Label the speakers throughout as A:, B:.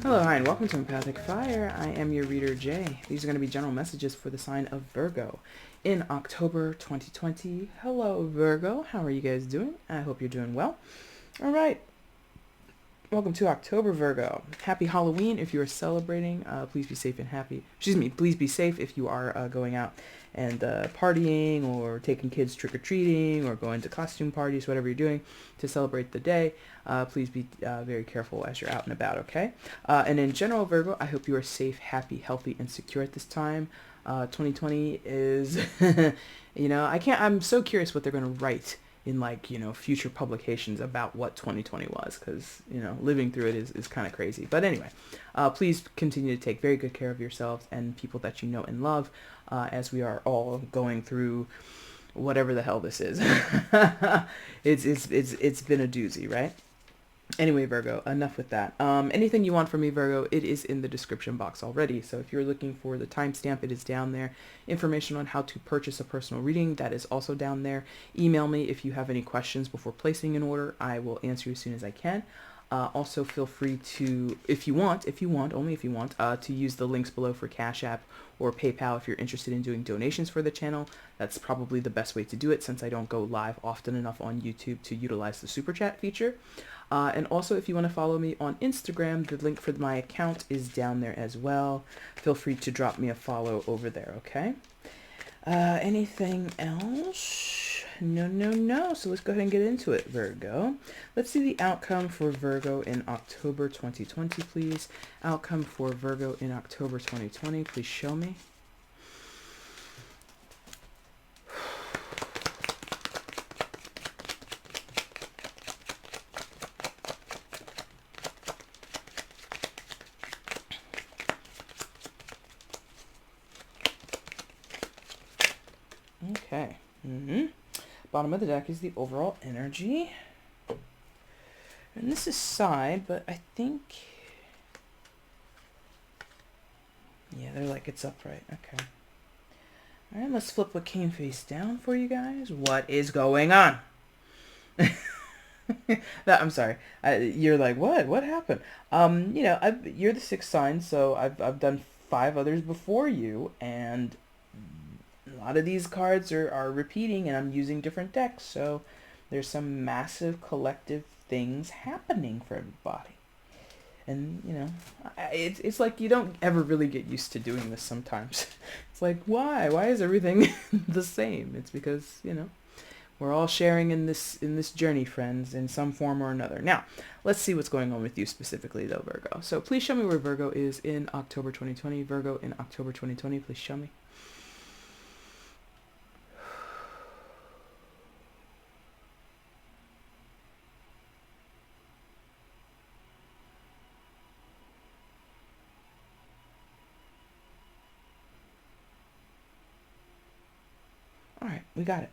A: Hello, hi, and welcome to EmpathicFire. I am your reader, Jay. These are going to be general messages for the sign of Virgo in October 2020. Hello, Virgo. How are you guys doing? I hope you're doing well. All right. Welcome to October, Virgo. Happy Halloween if you are celebrating. Please be safe and happy. Please be safe if you are going out and partying or taking kids trick-or-treating or going to costume parties, whatever you're doing to celebrate the day. Please be very careful as you're out and about, okay? And in general, Virgo, I hope you are safe, happy, healthy, and secure at this time. 2020 is, I'm so curious what they're going to write in future publications about what 2020 was, because living through it is kind of crazy. But anyway, please continue to take very good care of yourselves and people that you know and love, as we are all going through whatever the hell this is. It's been a doozy, right? Anyway, Virgo, enough with that. Anything you want from me, Virgo, it is in the description box already. So if you're looking for the timestamp, it is down there. Information on how to purchase a personal reading, that is also down there. Email me if you have any questions before placing an order. I will answer you as soon as I can. Also, feel free to, if you want, only if you want, to use the links below for Cash App or PayPal if you're interested in doing donations for the channel. That's probably the best way to do it, since I don't go live often enough on YouTube to utilize the Super Chat feature. And also, if you want to follow me on Instagram, the link for my account is down there as well. Feel free to drop me a follow over there, okay? Anything else? No. So let's go ahead and get into it, Virgo. Let's see the outcome for Virgo in October 2020, please. Outcome for Virgo in October 2020, please show me. Okay. Bottom of the deck is the overall energy. And this is side, but I think... yeah, they're like it's upright. Okay. Alright, let's flip what came face down for you guys. What is going on? I'm sorry. You're like, what? What happened? You're the sixth sign, so I've done 5 others before you, and a lot of these cards are repeating, and I'm using different decks, so there's some massive collective things happening for everybody. And it's like you don't ever really get used to doing this sometimes. It's like, why is everything the same? It's because we're all sharing in this journey, friends, in some form or another. Now let's see what's going on with you specifically, though, Virgo. So please show me where Virgo is in October 2020. Virgo in October 2020, please show me. All right, we got it.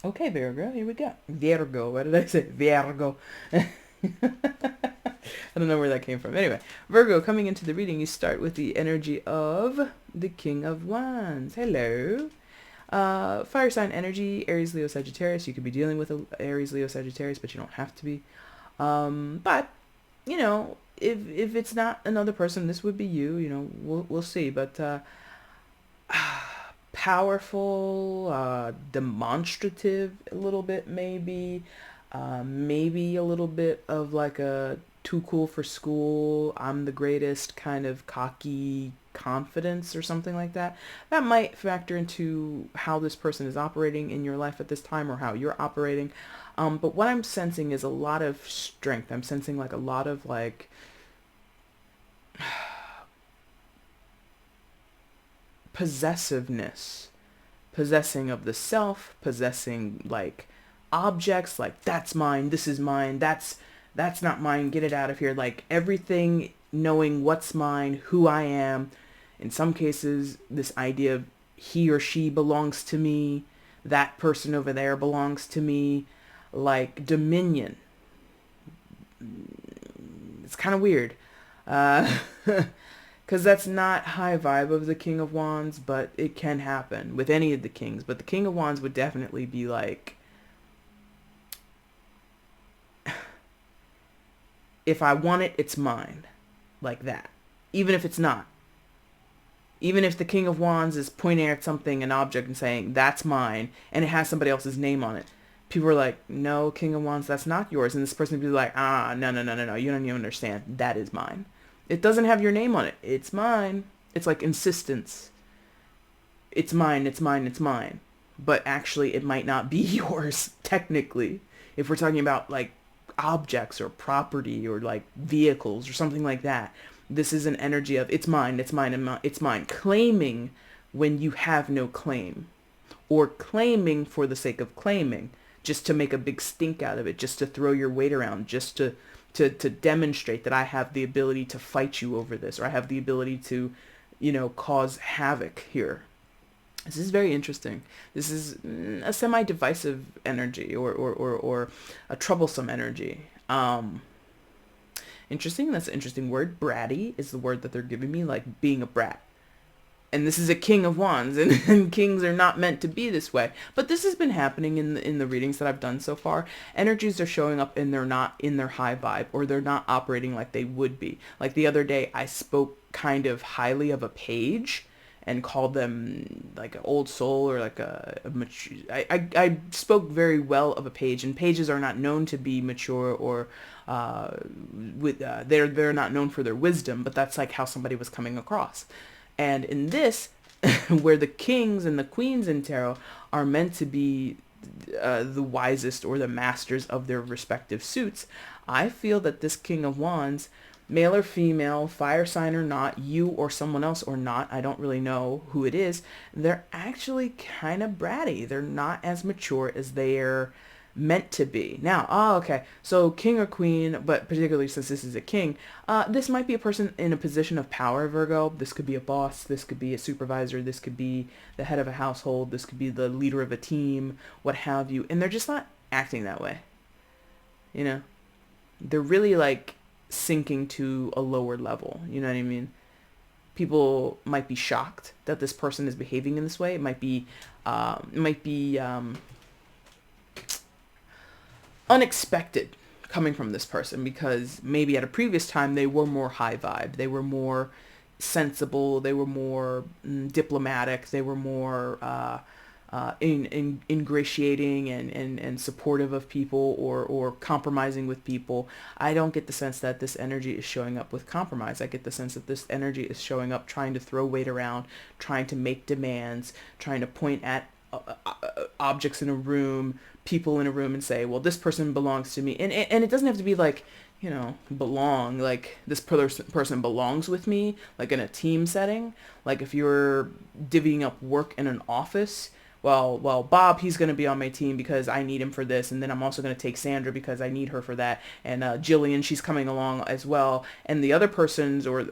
A: Okay, Virgo, here we go. Virgo, what did I say? Virgo. I don't know where that came from. Anyway, Virgo, coming into the reading, you start with the energy of the King of Wands. Hello. Fire sign energy, Aries, Leo, Sagittarius. You could be dealing with Aries, Leo, Sagittarius, but you don't have to be. But, if it's not another person, this would be you. We'll see. But powerful, demonstrative a little bit, maybe a little bit of like a too cool for school, I'm the greatest kind of cocky confidence or something like that. That might factor into how this person is operating in your life at this time, or how you're operating. But what I'm sensing is a lot of strength. I'm sensing like a lot of like possessiveness, possessing of the self, possessing like objects, like that's mine, this is mine, that's not mine, get it out of here, like everything, knowing what's mine, who I am. In some cases, this idea of he or she belongs to me, that person over there belongs to me, like dominion. It's kind of weird. Because that's not high vibe of the King of Wands, but it can happen with any of the kings. But the King of Wands would definitely be like, if I want it, it's mine. like that, even if it's not. Even if the King of Wands is pointing at something, an object, and saying, that's mine, and it has somebody else's name on it, people are like, no, King of Wands, that's not yours. And this person would be like, no, no, no, no, no, you don't even understand. That is mine. It doesn't have your name on it. It's mine. It's like insistence. It's mine, it's mine, it's mine. But actually, it might not be yours, technically. If we're talking about, like, objects or property or, like, vehicles or something like that. This is an energy of, it's mine, it's mine, it's mine. Claiming when you have no claim. Or claiming for the sake of claiming. Just to make a big stink out of it. Just to throw your weight around. Just to demonstrate that I have the ability to fight you over this. Or I have the ability to, cause havoc here. This is very interesting. This is a semi-divisive energy or a troublesome energy. Interesting. That's an interesting word. Bratty is the word that they're giving me, like being a brat. And this is a King of Wands, and kings are not meant to be this way. But this has been happening in the readings that I've done so far. Energies are showing up and they're not in their high vibe, or they're not operating like they would be. Like the other day, I spoke kind of highly of a page and called them like an old soul or like a mature. I spoke very well of a page, and pages are not known to be mature or they're not known for their wisdom, but that's like how somebody was coming across. And in this, where the kings and the queens in tarot are meant to be the wisest or the masters of their respective suits, I feel that this King of Wands, male or female, fire sign or not, you or someone else or not, I don't really know who it is, they're actually kind of bratty. They're not as mature as they're meant to be. Now, okay, so king or queen, but particularly since this is a king, this might be a person in a position of power, Virgo. This could be a boss, this could be a supervisor, this could be the head of a household, this could be the leader of a team, what have you, and they're just not acting that way. They're really like sinking to a lower level, you know what I mean? People might be shocked that this person is behaving in this way. It might be unexpected coming from this person, because maybe at a previous time they were more high vibe, they were more sensible, they were more diplomatic, they were more ingratiating and supportive of people or compromising with people. I don't get the sense that this energy is showing up with compromise. I get the sense that this energy is showing up trying to throw weight around, trying to make demands, trying to point at objects in a room, people in a room, and say, well, this person belongs to me. And it doesn't have to be like, belong, like this person belongs with me, like in a team setting. Like if you're divvying up work in an office, well, Bob, he's going to be on my team because I need him for this. And then I'm also going to take Sandra because I need her for that. And Jillian, she's coming along as well. And the other persons or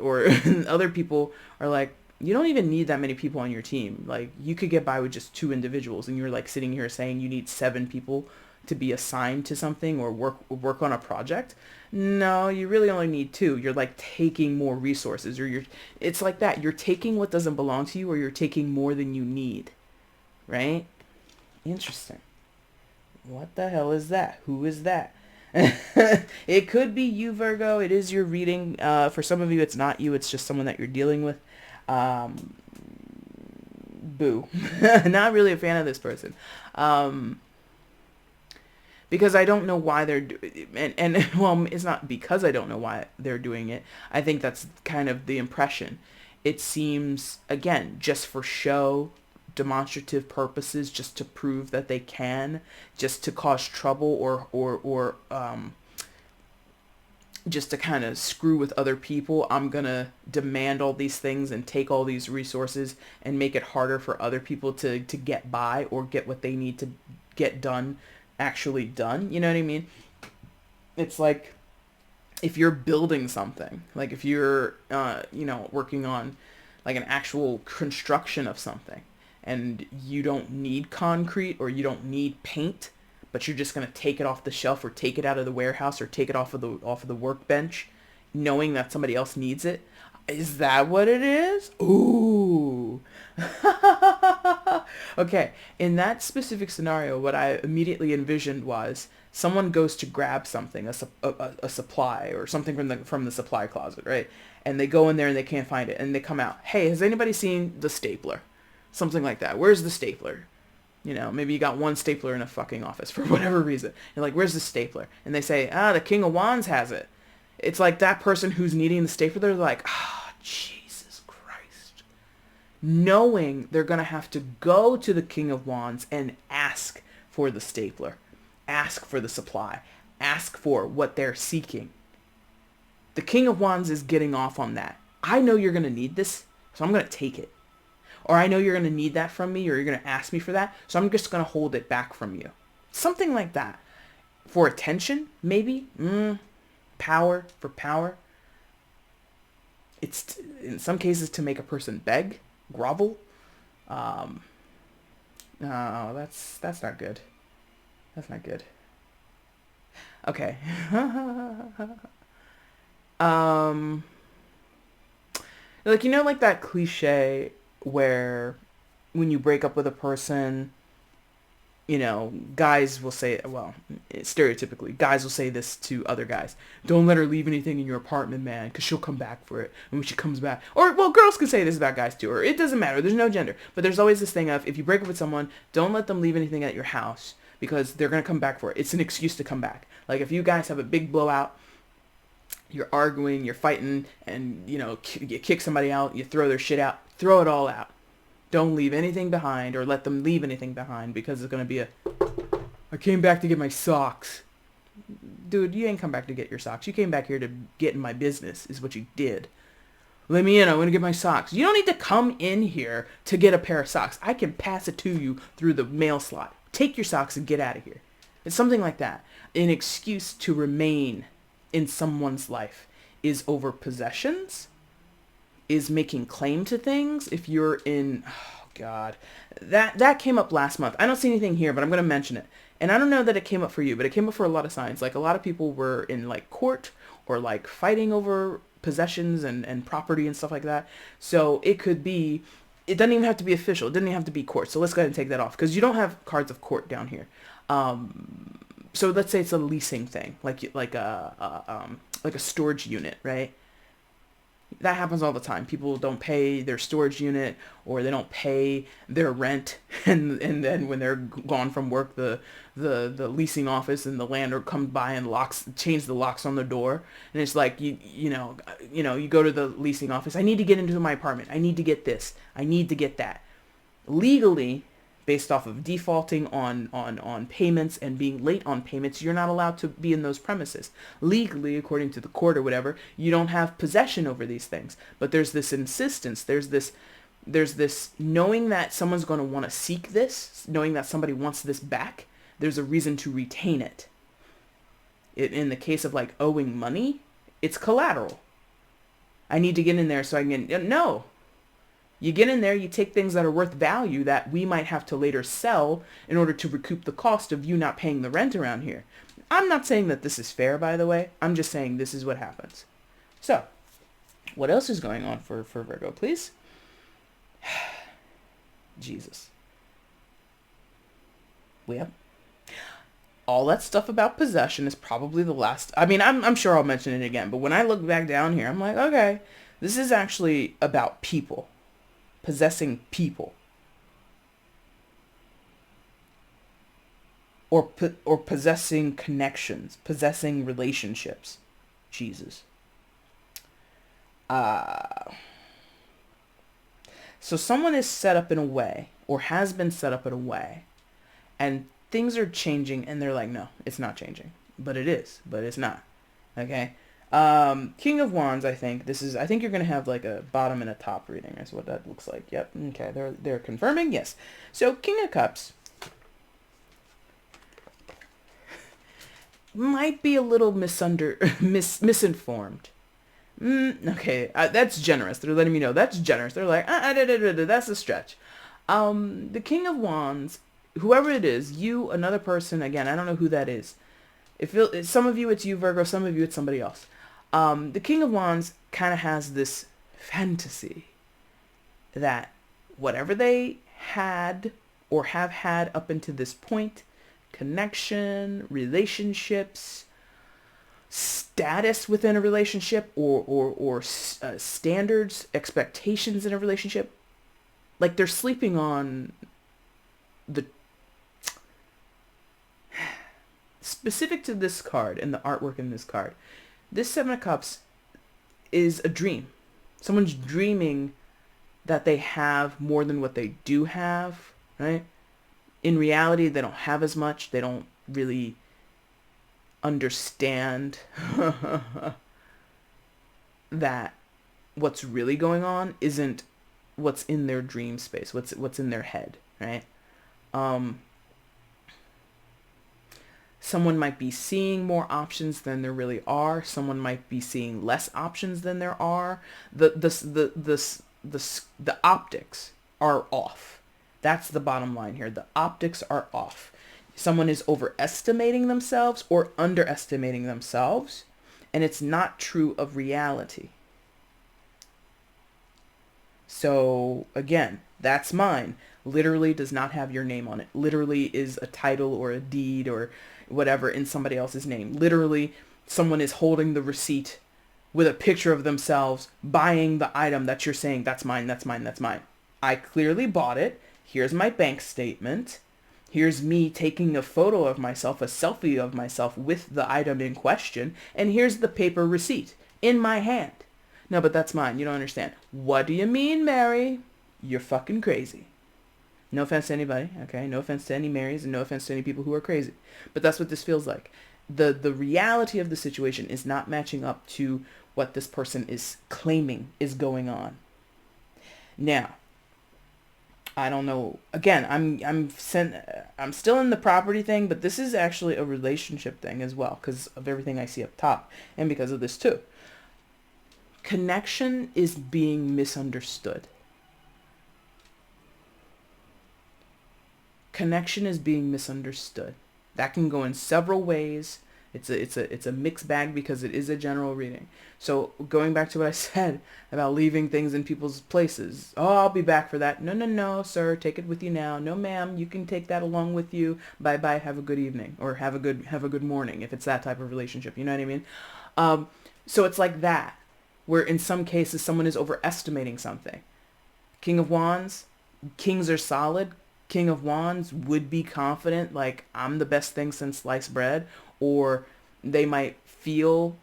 A: other people are like, you don't even need that many people on your team. Like you could get by with just 2 individuals, and you're like sitting here saying you need 7 people to be assigned to something or work on a project. No, you really only need 2. You're like taking more resources, or it's like that. You're taking what doesn't belong to you, or you're taking more than you need. Right? Interesting. What the hell is that? Who is that? It could be you, Virgo. It is your reading. For some of you, it's not you. It's just someone that you're dealing with. Boo. Not really a fan of this person. Because I don't know why they're and well, it's not because I don't know why they're doing it. I think that's kind of the impression. It seems, again, just for show, demonstrative purposes, just to prove that they can, just to cause trouble or just to kind of screw with other people. I'm going to demand all these things and take all these resources and make it harder for other people to get by or get what they need to get done, actually done. You know what I mean? It's like if you're building something, like if you're, working on like an actual construction of something, and you don't need concrete or you don't need paint, but you're just going to take it off the shelf or take it out of the warehouse or take it off of the workbench, knowing that somebody else needs it. Is that what it is? Ooh. Okay, in that specific scenario, what I immediately envisioned was someone goes to grab something, a supply or something from the supply closet, right? And they go in there and they can't find it, and they come out. Hey, has anybody seen the stapler? Something like that. Where's the stapler? You know, maybe you got one stapler in a fucking office for whatever reason. You're like, where's the stapler? And they say, the King of Wands has it. It's like that person who's needing the stapler, they're like, Jesus Christ. Knowing they're going to have to go to the King of Wands and ask for the stapler. Ask for the supply. Ask for what they're seeking. The King of Wands is getting off on that. I know you're going to need this, so I'm going to take it. Or I know you're going to need that from me, or you're going to ask me for that, so I'm just going to hold it back from you. Something like that. For attention, maybe. Power, for power. It's, in some cases, to make a person beg, grovel. No, that's not good. That's not good. Okay. Like, you know, like that cliche where when you break up with a person, you know, guys will say, well, stereotypically, guys will say this to other guys. Don't let her leave anything in your apartment, man, because she'll come back for it. And when she comes back, or, well, girls can say this about guys too, or it doesn't matter. There's no gender. But there's always this thing of, if you break up with someone, don't let them leave anything at your house, because they're going to come back for it. It's an excuse to come back. Like, if you guys have a big blowout, you're arguing, you're fighting, and, you know, you kick somebody out, you throw their shit out, throw it all out. Don't leave anything behind, or let them leave anything behind, because it's going to be I came back to get my socks. Dude, you ain't come back to get your socks. You came back here to get in my business, is what you did. Let me in, I want to get my socks. You don't need to come in here to get a pair of socks. I can pass it to you through the mail slot. Take your socks and get out of here. It's something like that. An excuse to remain in someone's life is over possessions, is making claim to things. If you're in, oh God, that came up last month. I don't see anything here, but I'm going to mention it. And I don't know that it came up for you, but it came up for a lot of signs. Like, a lot of people were in, like, court, or, like, fighting over possessions and property and stuff like that. So it could be, it doesn't even have to be official. It doesn't even have to be court. So let's go ahead and take that off, because you don't have cards of court down here. So let's say it's a leasing thing, like a storage unit, right? That happens all the time. People don't pay their storage unit, or they don't pay their rent, and then when they're gone from work, the leasing office and the landlord comes by and change the locks on the door, and it's like, you know you go to the leasing office. I need to get into my apartment. I need to get this. I need to get that. Legally, based off of defaulting on payments and being late on payments, you're not allowed to be in those premises. Legally, according to the court or whatever, you don't have possession over these things. But there's this insistence, there's this knowing that someone's going to want to seek this, knowing that somebody wants this back, there's a reason to retain it. In the case of, like, owing money, it's collateral. I need to get in there so I can no. You get in there, you take things that are worth value that we might have to later sell in order to recoup the cost of you not paying the rent around here. I'm not saying that this is fair, by the way. I'm just saying this is what happens. So, what else is going on for Virgo, please? Jesus. Well, all that stuff about possession is probably the last. I mean, I'm sure I'll mention it again, but when I look back down here, I'm like, okay, this is actually about people. Possessing people, or possessing connections, possessing relationships. Jesus. So someone is set up in a way, or has been set up in a way, and things are changing, and they're like, no, it's not changing, but it is, but it's not. Okay. King of Wands, I think you're going to have, like, a bottom and a top reading is what that looks like. Yep. Okay. They're confirming. Yes. So King of Cups might be a little misinformed. Okay. That's generous. They're letting me know that's generous. They're like, that's a stretch. The King of Wands, whoever it is, you, another person, again, I don't know who that is. Some of you it's you, Virgo, some of you it's somebody else. The King of Wands kind of has this fantasy that whatever they had or have had up until this point, connection, relationships, status within a relationship, or standards, expectations in a relationship. Like they're sleeping on the specific to this card and the artwork in this card. This Seven of Cups is a dream. Someone's dreaming that they have more than what they do have, right? In reality, they don't have as much. They don't really understand that what's really going on isn't what's in their dream space, what's in their head, right? Someone might be seeing more options than there really are. Someone might be seeing less options than there are. The optics are off. That's the bottom line here. The optics are off. Someone is overestimating themselves or underestimating themselves, and it's not true of reality. So again, that's mine. Literally does not have your name on it. Literally is a title or a deed or whatever in somebody else's name. Literally, someone is holding the receipt with a picture of themselves buying the item that you're saying, that's mine, that's mine, that's mine. I clearly bought it. Here's my bank statement. Here's me taking a photo of myself, a selfie of myself with the item in question. And here's the paper receipt in my hand. No, but that's mine. You don't understand. What do you mean, Mary? You're fucking crazy. No offense to anybody, okay? No offense to any Marys and no offense to any people who are crazy. But that's what this feels like. The reality of the situation is not matching up to what this person is claiming is going on. Now, I don't know. Again, I'm still in the property thing, but this is actually a relationship thing as well because of everything I see up top and because of this too. Connection is being misunderstood. Connection is being misunderstood. That can go in several ways. It's a mixed bag because it is a general reading. So going back to what I said about leaving things in people's places. Oh, I'll be back for that. No, sir. Take it with you now. No, ma'am. You can take that along with you. Bye. Have a good evening or have a good morning if it's that type of relationship. You know what I mean? So it's like that, where in some cases someone is overestimating something. King of Wands, kings are solid. King of Wands would be confident, like, I'm the best thing since sliced bread, or they might feel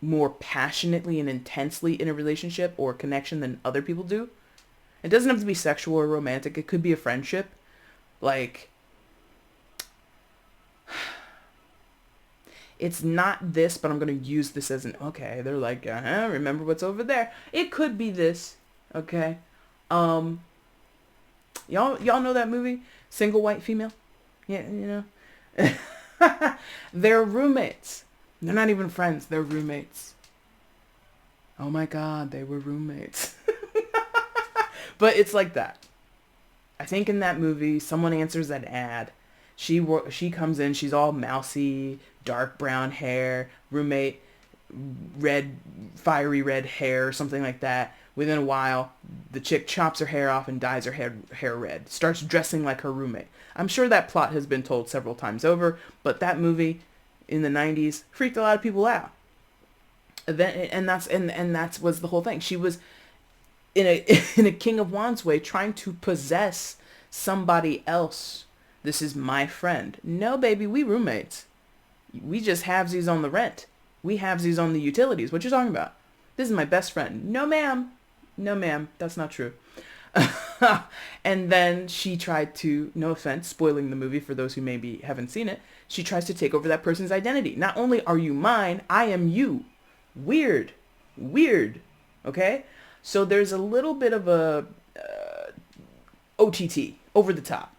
A: more passionately and intensely in a relationship or connection than other people do. It doesn't have to be sexual or romantic. It could be a friendship. Like, it's not this, but I'm going to use this as an, okay, they're like, remember what's over there. It could be this, okay? Y'all know that movie, Single White Female? Yeah, you know. They're roommates. They're not even friends. They're roommates. Oh my God, they were roommates. But it's like that. I think in that movie, someone answers an ad. She comes in. She's all mousy, dark brown hair, roommate, fiery red hair, something like that. Within a while, the chick chops her hair off and dyes her hair red. Starts dressing like her roommate. I'm sure that plot has been told several times over, but that movie in the 90s freaked a lot of people out. And that's was the whole thing. She was in a King of Wands way trying to possess somebody else. This is my friend. No, baby, we roommates. We just halvesies on the rent. We halvesies on the utilities. What you talking about? This is my best friend. No, ma'am. No, ma'am. That's not true. And then she tried to, no offense, spoiling the movie for those who maybe haven't seen it, she tries to take over that person's identity. Not only are you mine, I am you. Weird. Okay? So there's a little bit of a OTT, over the top.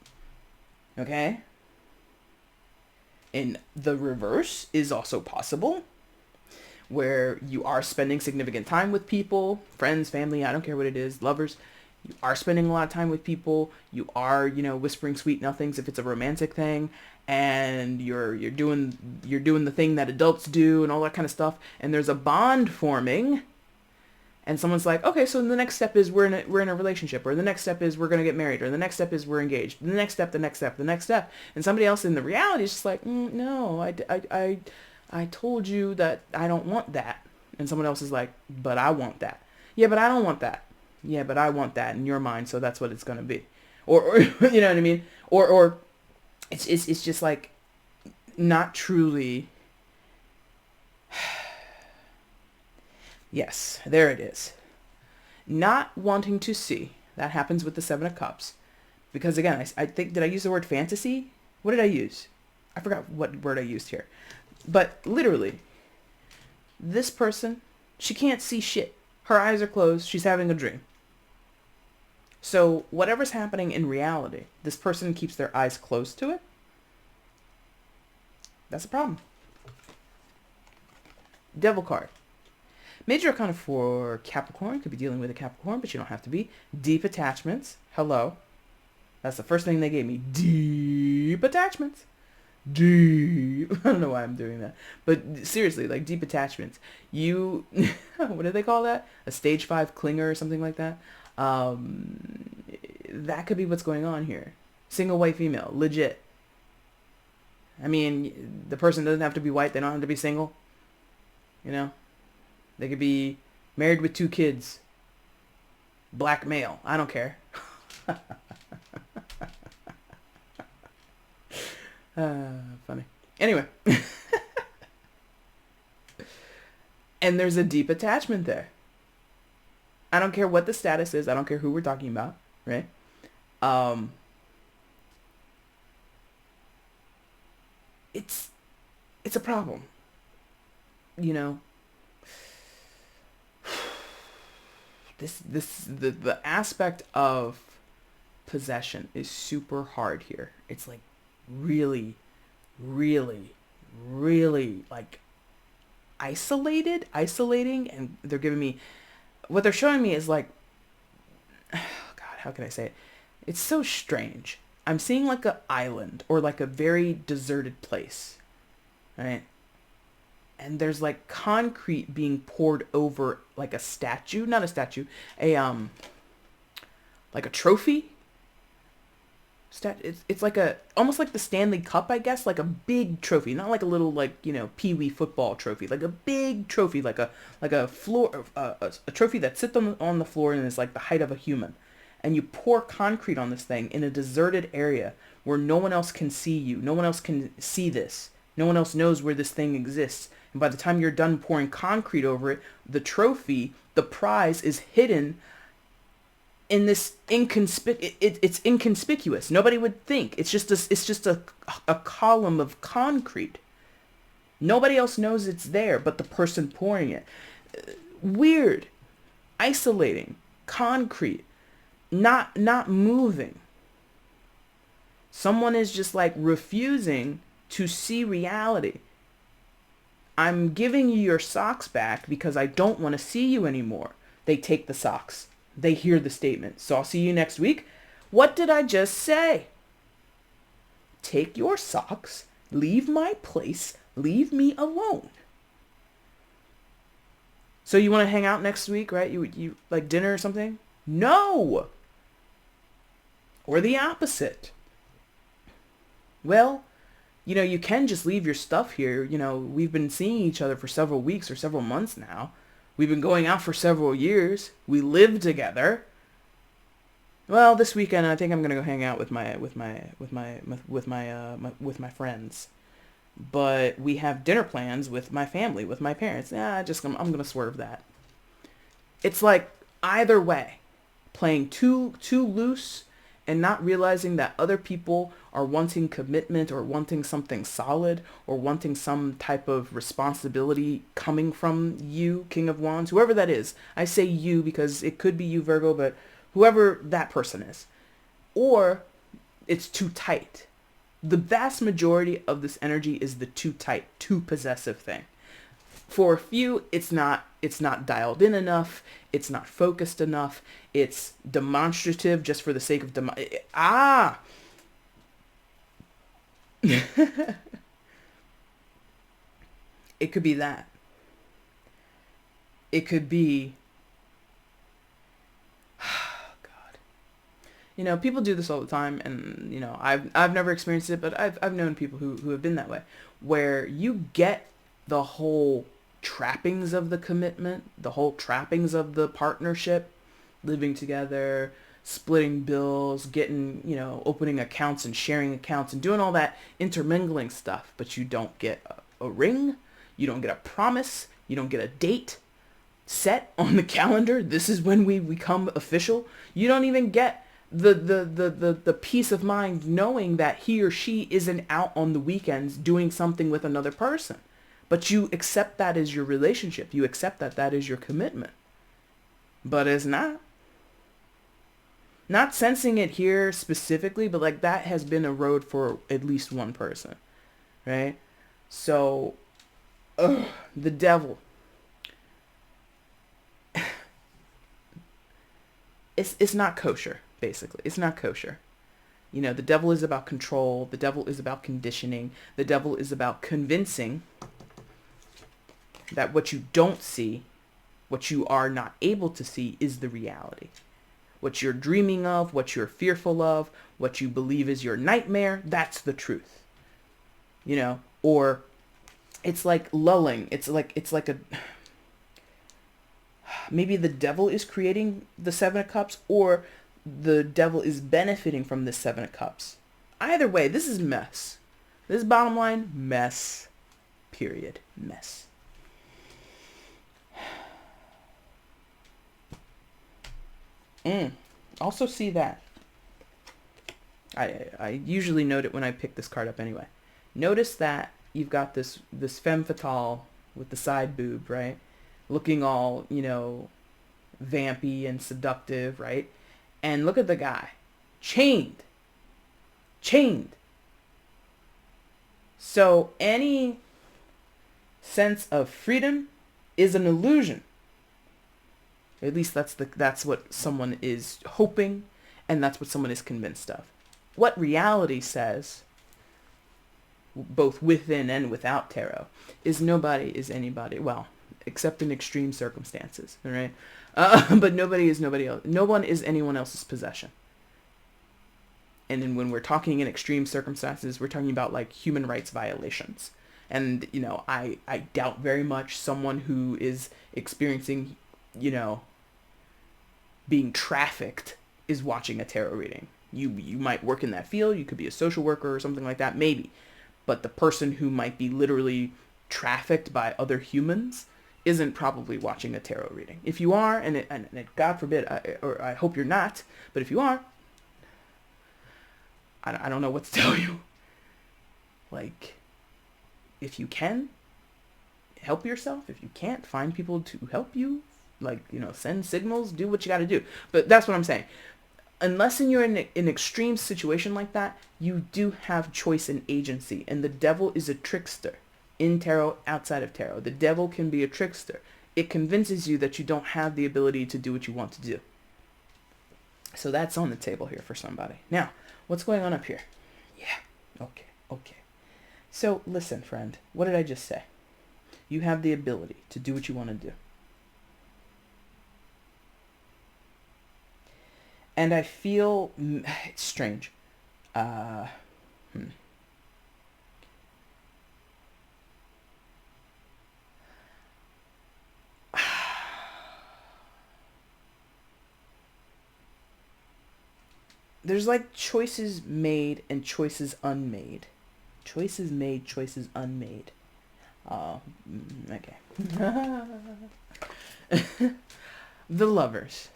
A: Okay? And the reverse is also possible, where you are spending significant time with people, friends, family, I don't care what it is, lovers. You are spending a lot of time with people. You are, whispering sweet nothings if it's a romantic thing, and you're doing the thing that adults do and all that kind of stuff. And there's a bond forming, And someone's like, okay, so the next step is we're in a relationship, or the next step is we're gonna get married, or the next step is we're engaged. The next step, the next step, the next step. And somebody else in the reality is just like, no, I told you that I don't want that. And someone else is like, but I want that. Yeah, but I don't want that. Yeah, but I want that in your mind, so that's what it's gonna be. Or you know what I mean? Or it's just like not truly. Yes, there it is. Not wanting to see. That happens with the Seven of Cups. Because again, I think, did I use the word fantasy? What did I use? I forgot what word I used here. But literally, this person, she can't see shit. Her eyes are closed. She's having a dream. So whatever's happening in reality, this person keeps their eyes closed to it. That's a problem. Devil card. Major Arcana for Capricorn. Could be dealing with a Capricorn, but you don't have to be. Deep attachments. Hello. That's the first thing they gave me. Deep attachments. Deep. I don't know why I'm doing that. But seriously, like deep attachments. You, what do they call that? A stage 5 clinger or something like that? That could be what's going on here. Single white female. Legit. I mean, the person doesn't have to be white. They don't have to be single. You know? They could be married with 2 kids. Black male. I don't care. Funny. Anyway. And there's a deep attachment there. I don't care what the status is. I don't care who we're talking about. Right? It's a problem. You know? The aspect of possession is super hard here. It's like really, really, really like isolating, and they're giving me, what they're showing me is like, oh God, how can I say it? It's so strange. I'm seeing like an island or like a very deserted place, right? And there's like concrete being poured over like a statue, not a statue, like a trophy. It's like almost like the Stanley Cup, I guess, like a big trophy, not like a little like, you know, pee-wee football trophy, like a big trophy, like a floor, a trophy that sits on the floor and is like the height of a human. And you pour concrete on this thing in a deserted area where no one else can see you. No one else can see this. No one else knows where this thing exists. And by the time you're done pouring concrete over it, the trophy, the prize, is hidden in this it's inconspicuous. Nobody would think. It's just a column of concrete. Nobody else knows it's there but the person pouring it. Weird. Isolating. Concrete. Not moving. Someone is just like refusing to see reality. I'm giving you your socks back because I don't want to see you anymore. They take the socks. They hear the statement. So I'll see you next week. What did I just say? Take your socks. Leave my place. Leave me alone. So you want to hang out next week, right? You like dinner or something? No. Or the opposite. Well, you know, you can just leave your stuff here. You know, we've been seeing each other for several weeks or several months now. We've been going out for several years. We live together. Well, this weekend I think I'm gonna go hang out with my friends. But we have dinner plans with my family, with my parents. I'm gonna swerve that. It's like either way, playing too loose and not realizing that other people are wanting commitment or wanting something solid or wanting some type of responsibility coming from you, King of Wands, whoever that is. I say you because it could be you, Virgo, but whoever that person is. Or it's too tight. The vast majority of this energy is the too tight, too possessive thing. For a few, it's not dialed in enough. It's not focused enough. It's demonstrative just for the sake of It could be that. It could be You know, people do this all the time, and you know, I've never experienced it, but I've known people who have been that way, where you get the whole trappings of the commitment, the whole trappings of the partnership, living together, splitting bills, getting, you know, opening accounts and sharing accounts and doing all that intermingling stuff, but you don't get a ring, you don't get a promise, you don't get a date set on the calendar. This is when we become official. You don't even get the peace of mind knowing that he or she isn't out on the weekends doing something with another person. But you accept that as your relationship. You accept that that is your commitment. But it's not. Not sensing it here specifically, but like that has been a road for at least one person. Right? So, the devil. It's not kosher, basically. It's not kosher. You know, the devil is about control. The devil is about conditioning. The devil is about convincing that what you don't see, what you are not able to see, is the reality. What you're dreaming of, what you're fearful of, what you believe is your nightmare, that's the truth. You know, or it's like lulling. It's like a... Maybe the devil is creating the Seven of Cups, or the devil is benefiting from the Seven of Cups. Either way, this is mess. This bottom line, mess. Period. Mess. Also see that. I usually note it when I pick this card up anyway. Notice that you've got this femme fatale with the side boob, right? Looking all, you know, vampy and seductive, right? And look at the guy. Chained. So any sense of freedom is an illusion. At least that's what someone is hoping, and that's what someone is convinced of. What reality says, both within and without tarot, is nobody is anybody. Well, except in extreme circumstances, all right? But nobody is nobody else. No one is anyone else's possession. And then when we're talking in extreme circumstances, we're talking about like human rights violations. And, you know, I doubt very much someone who is experiencing, you know, being trafficked is watching a tarot reading. You might work in that field. You could be a social worker or something like that, maybe. But the person who might be literally trafficked by other humans isn't probably watching a tarot reading. If you are, and God forbid, I hope you're not, but if you are, I don't know what to tell you. Like, if you can, help yourself. If you can't, find people to help you. Like, you know, send signals, do what you got to do. But that's what I'm saying. Unless you're in an extreme situation like that, you do have choice and agency. And the devil is a trickster. In tarot, outside of tarot. The devil can be a trickster. It convinces you that you don't have the ability to do what you want to do. So that's on the table here for somebody. Now, what's going on up here? Yeah, okay. So listen, friend, what did I just say? You have the ability to do what you want to do. And I feel, it's strange. There's like choices made and choices unmade. Choices made, choices unmade. Okay. The Lovers.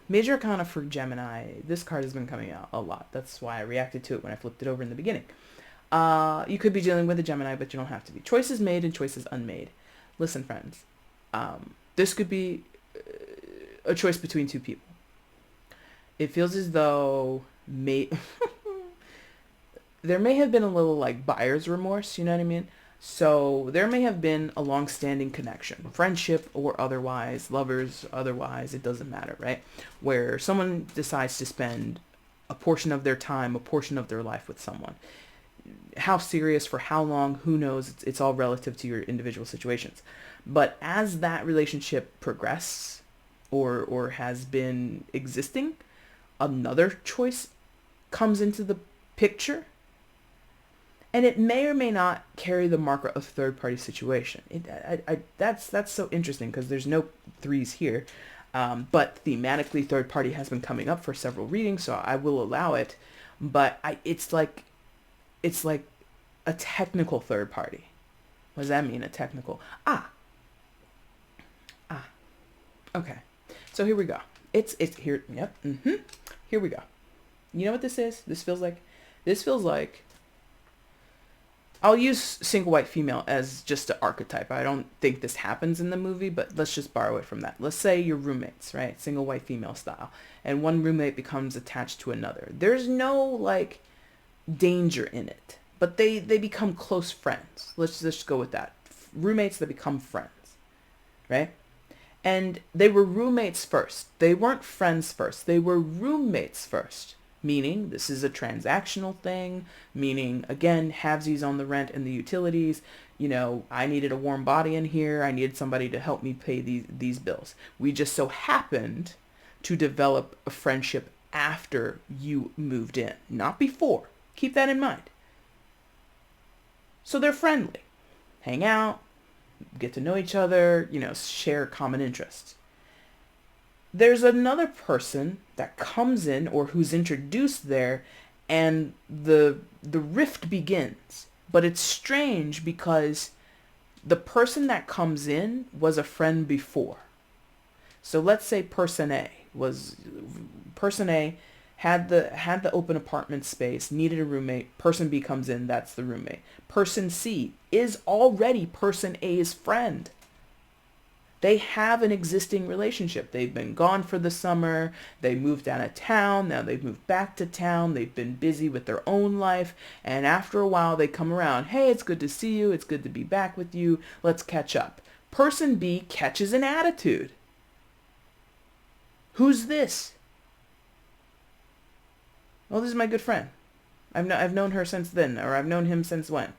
A: Major Arcana for Gemini. This card has been coming out a lot. That's why I reacted to it when I flipped it over in the beginning. You could be dealing with a Gemini, but you don't have to be. Choices made and choices unmade. Listen, friends. This could be a choice between two people. It feels as though there may have been a little like buyer's remorse, you know what I mean? So there may have been a long-standing connection, friendship or otherwise, lovers otherwise, it doesn't matter, right? Where someone decides to spend a portion of their time, a portion of their life with someone. How serious, for how long, who knows? It's all relative to your individual situations. But as that relationship progresses or has been existing, another choice comes into the picture, and it may or may not carry the marker of third-party situation. That's so interesting because there's no threes here, but thematically third-party has been coming up for several readings, so I will allow it. But it's like a technical third party. What does that mean? A technical? Okay. So here we go. It's here. Yep. Here we go. You know what this is? This feels like I'll use single white female as just an archetype. I don't think this happens in the movie, but let's just borrow it from that. Let's say you're roommates, right? Single white female style. And one roommate becomes attached to another. There's no like danger in it, but they become close friends. Let's just go with that. Roommates that become friends, right? And they were roommates first. They weren't friends first. They were roommates first. Meaning this is a transactional thing, meaning, again, halvesies on the rent and the utilities. You know, I needed a warm body in here. I needed somebody to help me pay these bills. We just so happened to develop a friendship after you moved in, not before. Keep that in mind. So they're friendly. Hang out, get to know each other, you know, share common interests. There's another person that comes in or who's introduced there, and the rift begins. But it's strange because the person that comes in was a friend before. So let's say person A had the open apartment space, needed a roommate. Person B comes in, that's the roommate. Person C is already person A's friend. They have an existing relationship. They've been gone for the summer. They moved out of town. Now they've moved back to town. They've been busy with their own life. And after a while, they come around. Hey, it's good to see you. It's good to be back with you. Let's catch up. Person B catches an attitude. Who's this? Well, this is my good friend. I've known her since then, or I've known him since when?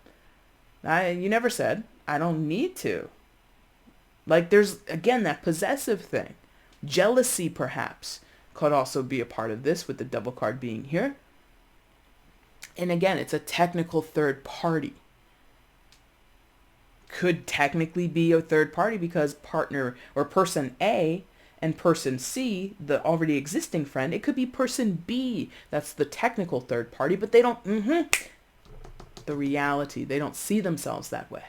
A: You never said. I don't need to. Like, there's, again, that possessive thing. Jealousy, perhaps, could also be a part of this with the devil card being here. And again, it's a technical third party. Could technically be a third party because partner or person A and person C, the already existing friend, it could be person B. That's the technical third party, but they don't, the reality, they don't see themselves that way.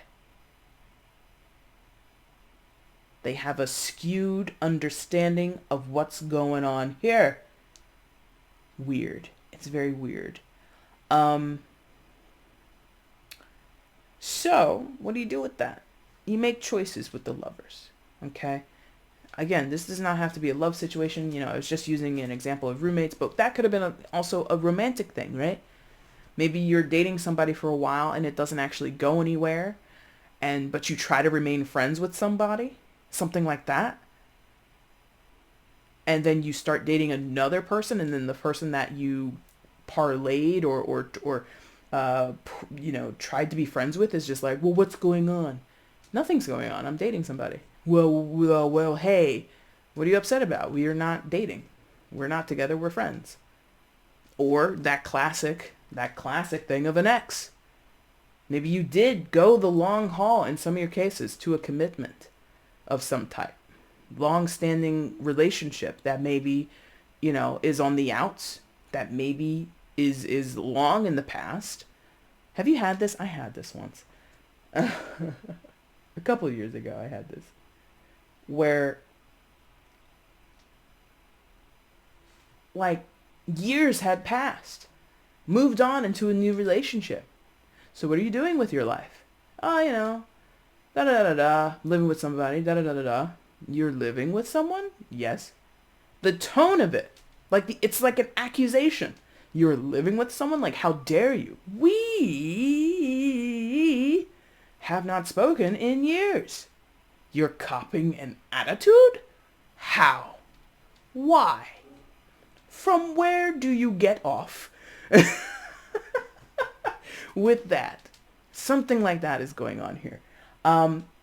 A: They have a skewed understanding of what's going on here. Weird. It's very weird. So, what do you do with that? You make choices with the lovers, okay? Again, this does not have to be a love situation. You know, I was just using an example of roommates, but that could have been also a romantic thing, right? Maybe you're dating somebody for a while and it doesn't actually go anywhere, but you try to remain friends with somebody. Something like that. And then you start dating another person, and then the person that you parlayed or tried to be friends with is just like, well, what's going on? Nothing's going on. I'm dating somebody. Well, hey, what are you upset about? We are not dating. We're not together. We're friends. Or that classic thing of an ex. Maybe you did go the long haul in some of your cases to a commitment of some type. Long-standing relationship that maybe, is on the outs, that maybe is long in the past. Have you had this? I had this once. A couple of years ago, I had this. Where, like, years had passed. Moved on into a new relationship. So what are you doing with your life? Oh, da-da-da-da-da, living with somebody, da-da-da-da-da. You're living with someone? Yes. The tone of it, it's like an accusation. You're living with someone? Like, how dare you? We have not spoken in years. You're copying an attitude? How? Why? From where do you get off with that? Something like that is going on here.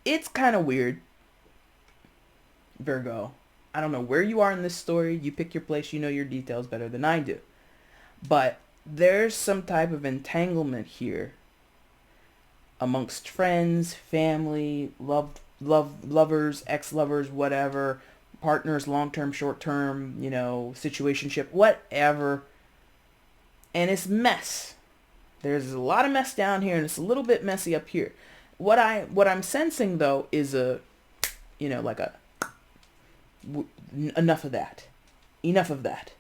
A: It's kind of weird, Virgo. I don't know where you are in this story. You pick your place. You know your details better than I do. But there's some type of entanglement here amongst friends, family, lovers, ex-lovers, whatever, partners, long-term, short-term, situationship, whatever. And it's mess. There's a lot of mess down here, and it's a little bit messy up here. What I'm sensing though is enough of that. Enough of that.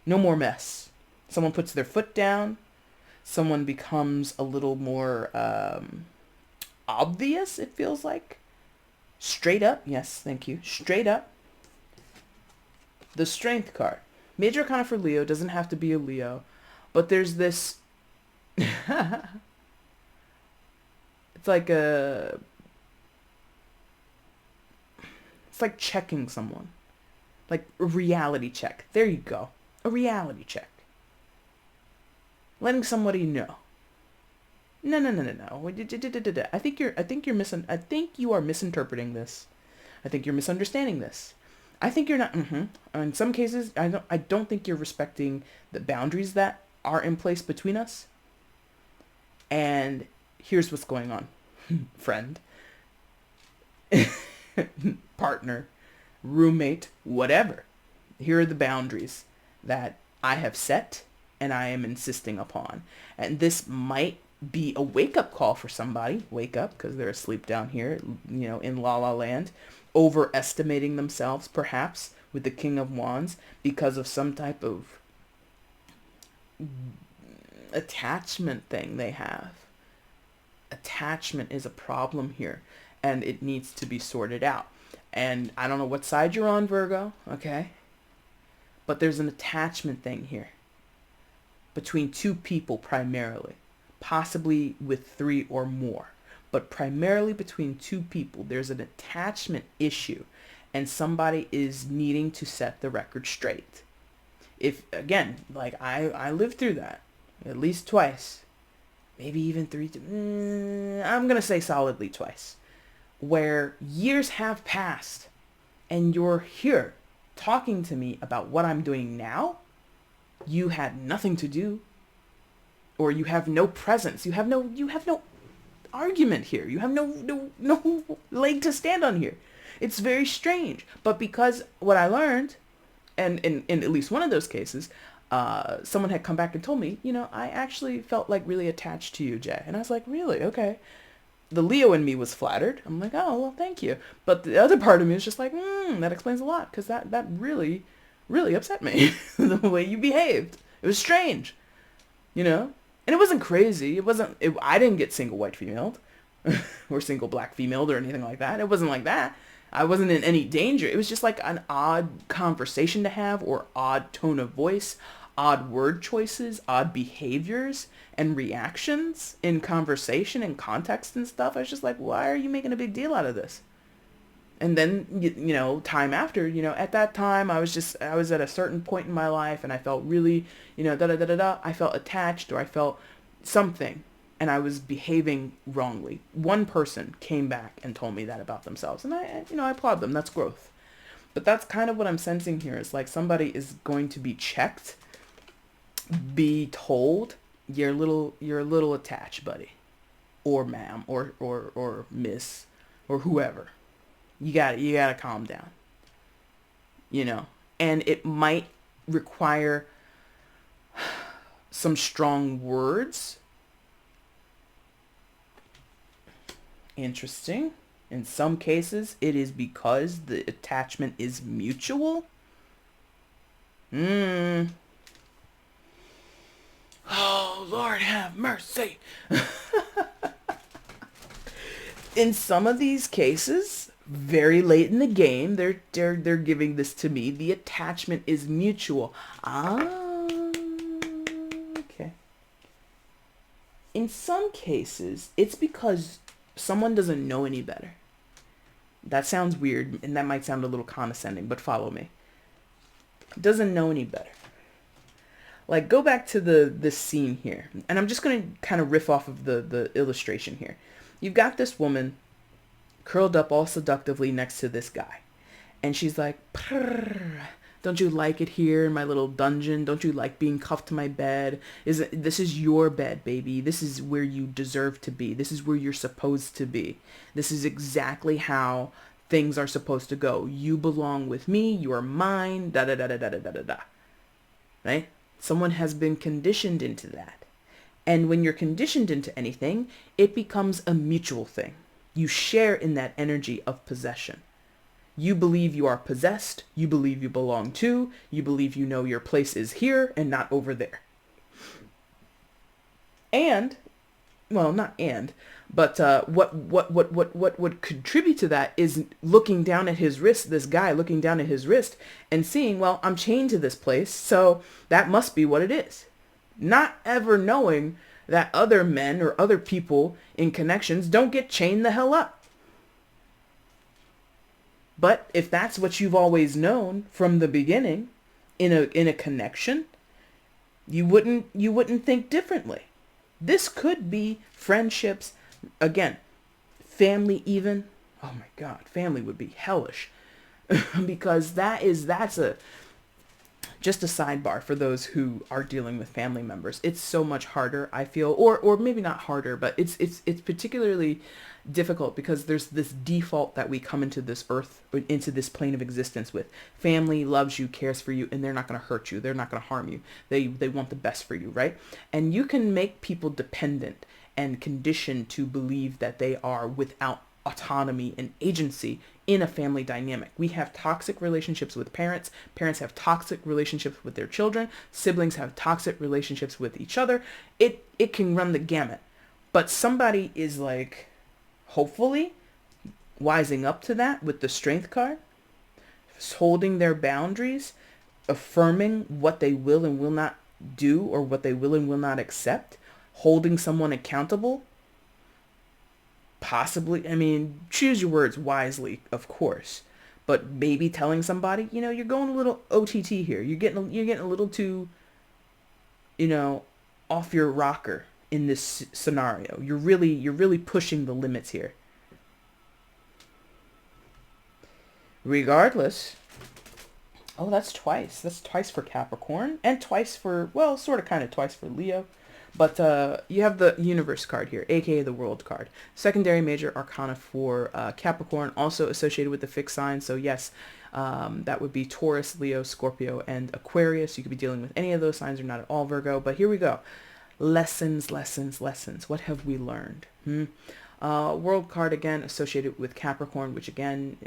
A: No more mess. Someone puts their foot down. Someone becomes a little more obvious, it feels like. Straight up. Yes, thank you. Straight up. The Strength card. Major Arcana for Leo. Doesn't have to be a Leo. But there's this... it's like checking someone. Like a reality check. There you go. A reality check. Letting somebody know. No. I think you are misinterpreting this. I think you're misunderstanding this. I think you're not. In some cases, I don't think you're respecting the boundaries that are in place between us. And here's what's going on, friend, partner, roommate, whatever. Here are the boundaries that I have set and I am insisting upon. And this might be a wake-up call for somebody. Wake up, because they're asleep down here, in La La Land, overestimating themselves, perhaps, with the King of Wands, because of some type of attachment thing they have. Attachment is a problem here, and it needs to be sorted out. And I don't know what side you're on, Virgo, okay? But there's an attachment thing here between two people primarily, possibly with three or more, but primarily between two people. There's an attachment issue, and somebody is needing to set the record straight. If, again, like I lived through that at least twice, maybe even three, I'm going to say solidly twice, where years have passed and you're here talking to me about what I'm doing now. You had nothing to do, or you have no presence. You have no argument here. You have no leg to stand on here. It's very strange. But because what I learned, and in at least one of those cases, someone had come back and told me, I actually felt like really attached to you, Jay. And I was like, really? Okay. The Leo in me was flattered. I'm like, oh, well, thank you. But the other part of me was just like, that explains a lot, because that really, really upset me, the way you behaved. It was strange, And it wasn't crazy. I didn't get single white femaled or single black femaled or anything like that. It wasn't like that. I wasn't in any danger. It was just like an odd conversation to have, or odd tone of voice, odd word choices, odd behaviors and reactions in conversation and context and stuff. I was just like, why are you making a big deal out of this? And then, time after, at that time, I was at a certain point in my life, and I felt really, I felt attached, or I felt something, and I was behaving wrongly. One person came back and told me that about themselves, and I applaud them. That's growth. But that's kind of what I'm sensing here. It's like somebody is going to be checked, be told, you're a little attached, buddy, or ma'am, or miss, or whoever. You gotta calm down, and it might require some strong words. Interesting. In some cases, it is because the attachment is mutual. Oh, Lord have mercy. In some of these cases, very late in the game, they're giving this to me. The attachment is mutual. Okay. In some cases, it's because someone doesn't know any better. That sounds weird, and that might sound a little condescending, but follow me. Doesn't know any better. Like, go back to this scene here, and I'm just going to kind of riff off of the illustration here. You've got this woman curled up all seductively next to this guy, and she's like, Don't you like it here in my little dungeon? Don't you like being cuffed to my bed? This is your bed, baby. This is where you deserve to be. This is where you're supposed to be. This is exactly how things are supposed to go. You belong with me. You are mine. Da da da da da da da da. Right? Someone has been conditioned into that. And when you're conditioned into anything, it becomes a mutual thing. You share in that energy of possession. You believe you are possessed. You believe you belong to. You believe you know your place is here and not over there. And, well, not and, but what would contribute to that is looking down at his wrist, this guy looking down at his wrist and seeing, well, I'm chained to this place, so that must be what it is. Not ever knowing that other men or other people in connections don't get chained the hell up. But if that's what you've always known from the beginning in a connection, you wouldn't think differently. This could be friendships, again, family even. Oh my God, family would be hellish because that's just a sidebar for those who are dealing with family members. It's so much harder, I feel, or maybe not harder, but it's particularly difficult because there's this default that we come into this earth, into this plane of existence with. Family loves you, cares for you, and they're not going to hurt you. They're not going to harm you. They want the best for you, right? And you can make people dependent and conditioned to believe that they are without autonomy and agency in a family dynamic. We have toxic relationships with parents. Parents have toxic relationships with their children. Siblings have toxic relationships with each other. It can run the gamut. But somebody is like, hopefully, wising up to that with the strength card, holding their boundaries, affirming what they will and will not do or what they will and will not accept, holding someone accountable. Possibly, I mean, choose your words wisely, of course, but maybe telling somebody, you're going a little OTT here. You're getting a little too, off your rocker in this scenario. You're really pushing the limits here. Regardless, oh, that's twice. That's twice for Capricorn and twice for, well, sort of kind of twice for Leo. But you have the universe card here, aka the world card. Secondary major arcana for Capricorn, also associated with the fixed sign. So yes, that would be Taurus, Leo, Scorpio, and Aquarius. You could be dealing with any of those signs or not at all, Virgo. But here we go. Lessons. What have we learned? World card, again, associated with Capricorn, which again,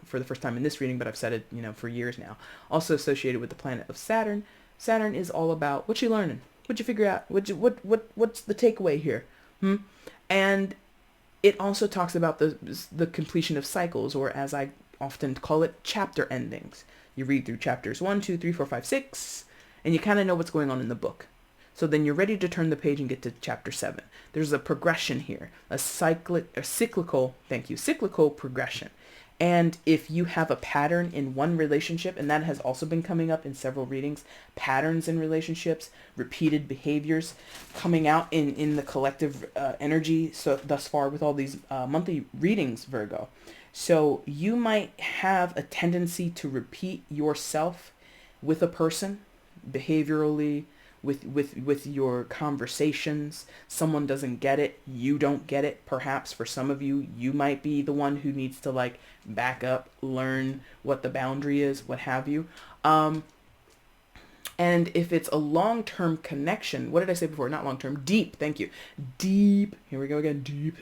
A: for the first time in this reading, but I've said it, for years now. Also associated with the planet of Saturn. Saturn is all about what you learning. What'd you figure out? What's the takeaway here? And it also talks about the completion of cycles, or as I often call it, chapter endings. You read through chapters 1, 2, 3, 4, 5, 6, and you kind of know what's going on in the book. So then you're ready to turn the page and get to chapter 7. There's a progression here, cyclical progression. And if you have a pattern in one relationship, and that has also been coming up in several readings, patterns in relationships, repeated behaviors coming out in the collective energy so thus far with all these monthly readings, Virgo. So you might have a tendency to repeat yourself with a person behaviorally, with your conversations. Someone doesn't get it, you don't get it. Perhaps for some of you, you might be the one who needs to back up, learn what the boundary is, what have you. And if it's a long-term connection, what did I say before? Not long-term, deep, thank you. Deep, here we go again, deep.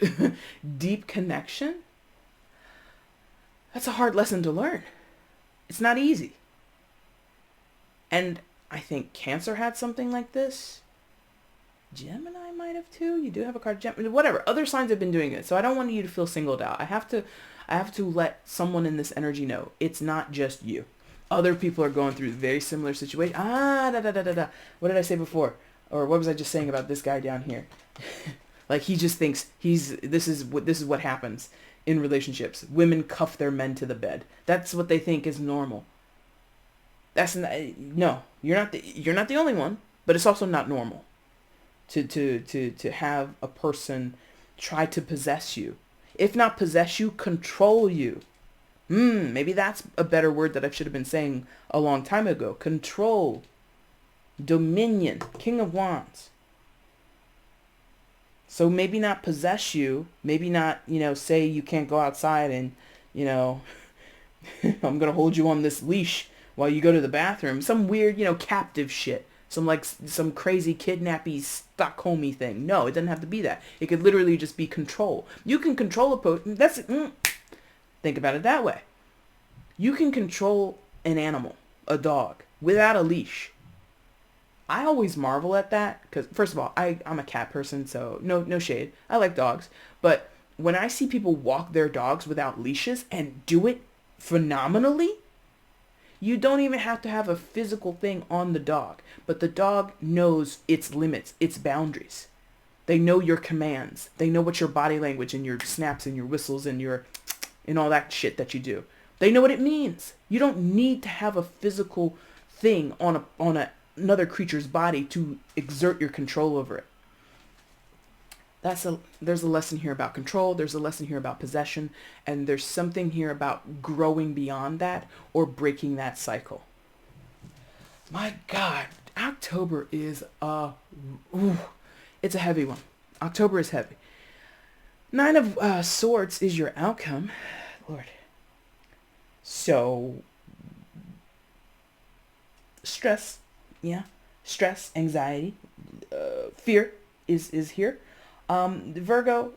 A: Deep connection. That's a hard lesson to learn. It's not easy. And I think Cancer had something like this. Gemini might have too. You do have a card, Gemini, whatever. Other signs have been doing it. So I don't want you to feel singled out. I have to let someone in this energy know it's not just you. Other people are going through very similar situations. What did I say before? Or what was I just saying about this guy down here? He just thinks this is what happens in relationships. Women cuff their men to the bed. That's what they think is normal. That's not, no, you're not the only one, but it's also not normal to have a person try to possess you. If not possess you, control you. Maybe that's a better word that I should have been saying a long time ago. Control, dominion, King of Wands. So maybe not possess you, maybe not, say you can't go outside and, I'm going to hold you on this leash while you go to the bathroom. Some weird, captive shit. Some crazy kidnappy Stockholmy thing. No, it doesn't have to be that. It could literally just be control. You can control a think about it that way. You can control an animal, a dog, without a leash. I always marvel at that because, first of all, I'm a cat person, so no shade. I like dogs. But when I see people walk their dogs without leashes and do it phenomenally, you don't even have to have a physical thing on the dog. But the dog knows its limits, its boundaries. They know your commands. They know what your body language and your snaps and your whistles and all that shit that you do. They know what it means. You don't need to have a physical thing on another creature's body to exert your control over it. There's a lesson here about control, there's a lesson here about possession, and there's something here about growing beyond that or breaking that cycle. My God, October is it's a heavy one. October is heavy. 9 of Swords is your outcome. Lord. So, stress. Yeah. Stress, anxiety, fear is here. Virgo,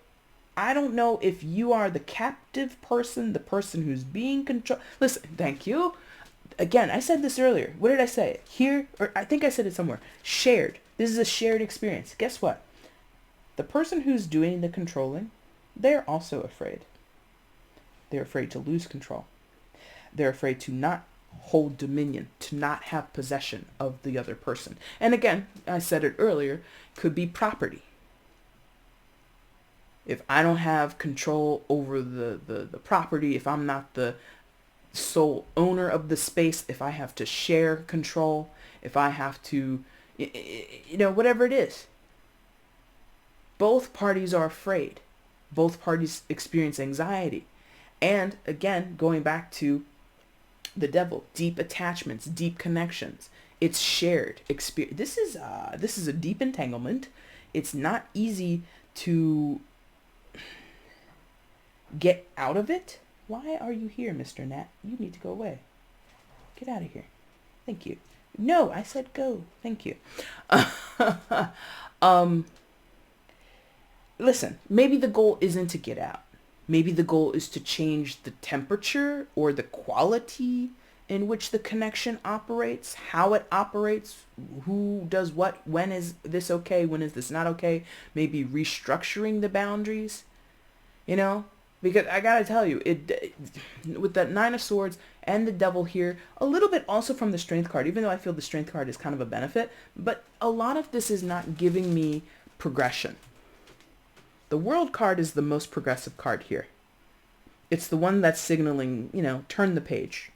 A: I don't know if you are the captive person, the person who's being controlled. Listen, thank you. Again, I said this earlier. What did I say? Here, or I think I said it somewhere. Shared. This is a shared experience. Guess what? The person who's doing the controlling, they're also afraid. They're afraid to lose control. They're afraid to not hold dominion, to not have possession of the other person. And again, I said it earlier, could be property. If I don't have control over the property, if I'm not the sole owner of the space, if I have to share control, if I have to, whatever it is, both parties are afraid. Both parties experience anxiety. And again, going back to the devil, deep attachments, deep connections. It's shared experience. This is a deep entanglement. It's not easy to get out of it. Why are you here, Mr. Nat? You need to go away. Get out of here. Thank you. No, I said go. Thank you. Listen, maybe the goal isn't to get out. Maybe the goal is to change the temperature or the quality in which the connection operates, how it operates, who does what, when is this okay, when is this not okay, maybe restructuring the boundaries, because I gotta tell you, with that 9 of Swords and the devil here, a little bit also from the Strength card, even though I feel the Strength card is kind of a benefit, but a lot of this is not giving me progression. The World card is the most progressive card here. It's the one that's signaling, turn the page,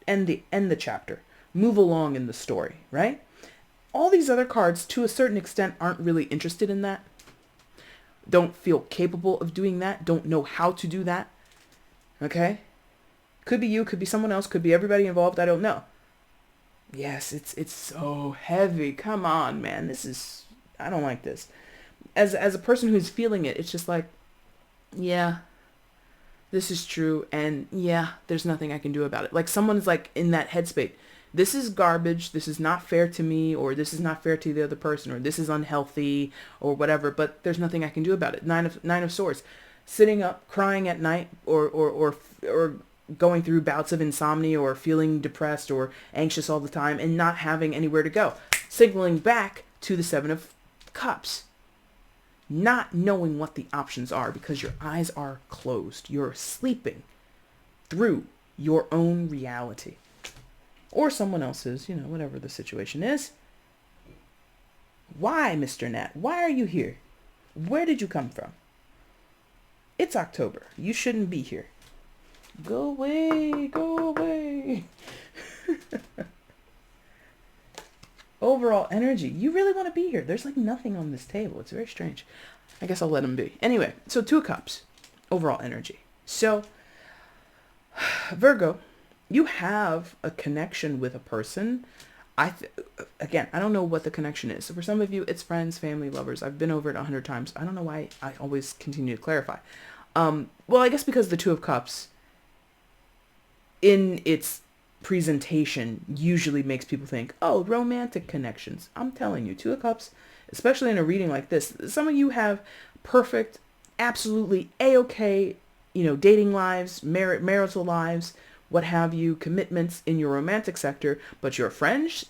A: end the chapter, move along in the story, right? All these other cards, to a certain extent, aren't really interested in that. Don't feel capable of doing that. Don't know how to do that. Okay? Could be you, could be someone else, could be everybody involved. I don't know. Yes, it's so heavy. Come on, man. I don't like this. As a person who's feeling it, it's just like, yeah, this is true. And yeah, there's nothing I can do about it. Like someone's like in that headspace. This is garbage. This is not fair to me, or this is not fair to the other person, or this is unhealthy or whatever, but there's nothing I can do about it. Nine of Swords, sitting up, crying at night, or going through bouts of insomnia, or feeling depressed or anxious all the time and not having anywhere to go. Signaling back to the 7 of Cups. Not knowing what the options are because your eyes are closed. You're sleeping through your own reality. Or someone else's, whatever the situation is. Why, Mr. Nat? Why are you here? Where did you come from? It's October. You shouldn't be here. Go away. Go away. Overall energy. You really want to be here. There's like nothing on this table. It's very strange. I guess I'll let him be. Anyway, so 2 of Cups. Overall energy. So, Virgo, you have a connection with a person. Again, I don't know what the connection is. So for some of you, it's friends, family, lovers. I've been over it 100 times. I don't know why I always continue to clarify. Well, I guess because the Two of Cups, in its presentation, usually makes people think, oh, romantic connections. I'm telling you, Two of Cups, especially in a reading like this, some of you have perfect, absolutely a-okay, dating lives, marital lives, what have you, commitments in your romantic sector, but your friends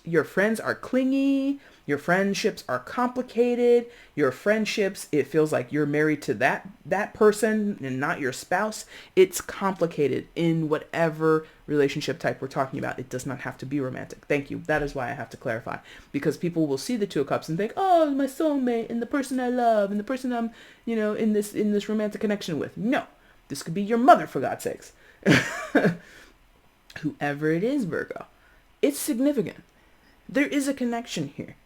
A: are clingy, your friendships are complicated, your friendships, it feels like you're married to that person and not your spouse. It's complicated in whatever relationship type we're talking about. It does not have to be romantic. Thank you. That is why I have to clarify, because people will see the Two of Cups and think, oh, my soulmate and the person I love and the person I'm, in this romantic connection with. No, this could be your mother, for God's sakes. Whoever it is, Virgo, it's significant. There is a connection here.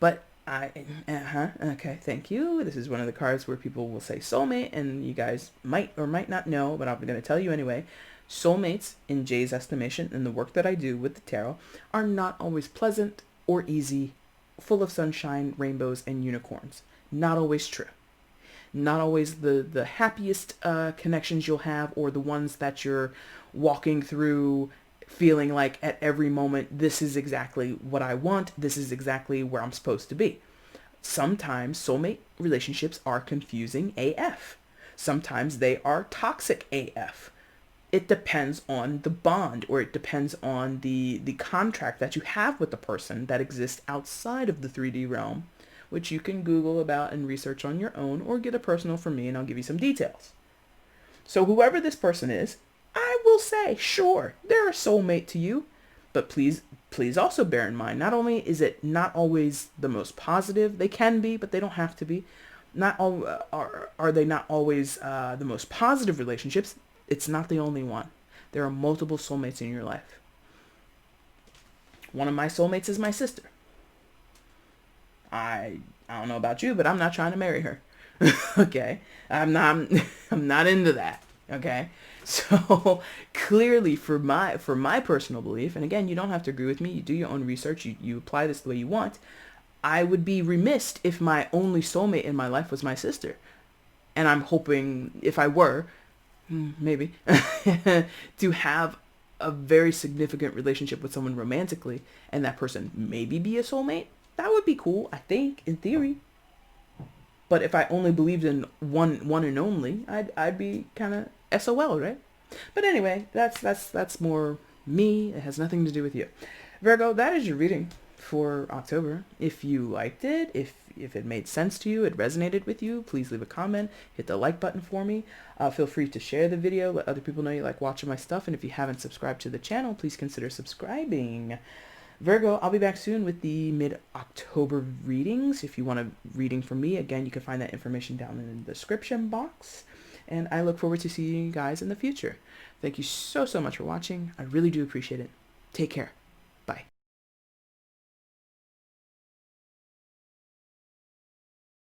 A: But okay, thank you. This is one of the cards where people will say soulmate, and you guys might or might not know, but I'm going to tell you anyway. Soulmates, in Jay's estimation, and the work that I do with the tarot, are not always pleasant or easy, full of sunshine, rainbows, and unicorns. Not always true. Not always the happiest connections you'll have, or the ones that you're walking through feeling like at every moment, this is exactly what I want. This is exactly where I'm supposed to be. Sometimes soulmate relationships are confusing AF. Sometimes they are toxic AF. It depends on the bond, or it depends on the contract that you have with the person that exists outside of the 3D realm, which you can Google about and research on your own, or get a personal from me and I'll give you some details. So whoever this person is, I will say, sure, they're a soulmate to you, but please also bear in mind, not only is it not always the most positive, they can be, but they don't have to be. Not all are they not always the most positive relationships. It's not the only one. There are multiple soulmates in your life. One of my soulmates is my sister. I don't know about you, but I'm not trying to marry her. Okay, I'm not into that. Okay, so clearly for my personal belief, and again, you don't have to agree with me. You do your own research. You apply this the way you want. I would be remiss if my only soulmate in my life was my sister, and I'm hoping, if I were, maybe, to have a very significant relationship with someone romantically, and that person maybe be a soulmate. That would be cool, I think, in theory. But if I only believed in one and only, I'd be kind of SOL, right? But anyway, that's more me. It has nothing to do with you. Virgo, that is your reading for October. If you liked it, if it made sense to you, it resonated with you, please leave a comment, hit the like button for me. Feel free to share the video, let other people know you like watching my stuff, and if you haven't subscribed to the channel, please consider subscribing. Virgo, I'll be back soon with the mid-October readings. If you want a reading from me, again, you can find that information down in the description box. And I look forward to seeing you guys in the future. Thank you so much for watching. I really do appreciate it. Take care.